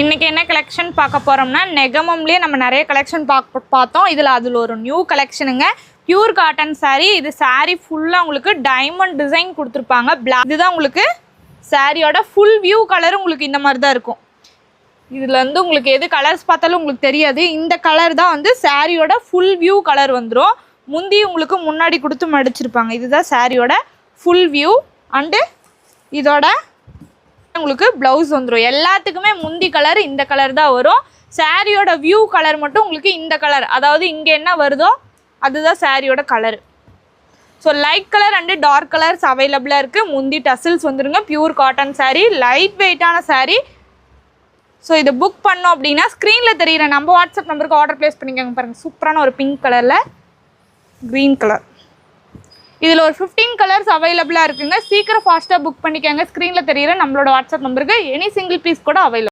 இன்றைக்கி என்ன கலெக்ஷன் பார்க்க போகிறோம்னா நெகமம்லேயே நம்ம நிறைய கலெக்ஷன் பார்த்தோம். அதில் ஒரு நியூ கலெக்ஷனுங்க. Pure cotton sari. இது சாரீ ஃபுல்லாக உங்களுக்கு டைமண்ட் டிசைன் கொடுத்துருப்பாங்க. பிளாக் இதுதான் உங்களுக்கு சாரியோட ஃபுல் வியூ கலர். உங்களுக்கு இந்த மாதிரி தான் இருக்கும். இதில் வந்து உங்களுக்கு எது கலர்ஸ் பார்த்தாலும் உங்களுக்கு தெரியாது. இந்த கலர் தான் வந்து சாரியோட ஃபுல் வியூ கலர் வந்துடும். முந்தி உங்களுக்கு முன்னாடி கொடுத்து மடிச்சிருப்பாங்க. இதுதான் சாரியோட ஃபுல் வியூ. அண்டு இதோட உங்களுக்கு ப்ளவுஸ் வந்துடும். எல்லாத்துக்குமே முந்தி கலர் இந்த கலர் தான் வரும். சாரியோட வியூ கலர் மட்டும் உங்களுக்கு இந்த கலர், அதாவது இங்கே என்ன வருதோ அதுதான் சாரியோட colour. So light colour and dark colours அவைலபிளாக இருக்குது. முந்தி டசில்ஸ் வந்துடுங்க. பியூர் காட்டன் சாரீ, லைட் வெயிட்டான சாரீ. ஸோ இதை புக் பண்ணோம் அப்படின்னா ஸ்க்ரீனில் தெரிகிற நம்ம வாட்ஸ்அப் நம்பருக்கு ஆர்டர் ப்ளேஸ் பண்ணிக்கோங்க. பாருங்கள், சூப்பரான ஒரு பிங்க் கலரில் க்ரீன் கலர். இதில் ஒரு 15 கலர்ஸ் அவைலபிளாக இருக்குங்க. சீக்கிரம் ஃபாஸ்ட்டாக புக் பண்ணிக்கோங்க. ஸ்க்ரீனில் தெரிகிற நம்மளோட வாட்ஸ்அப் நம்பருக்கு எனி சிங்கிள் பீஸ் கூட அவைலபிள்.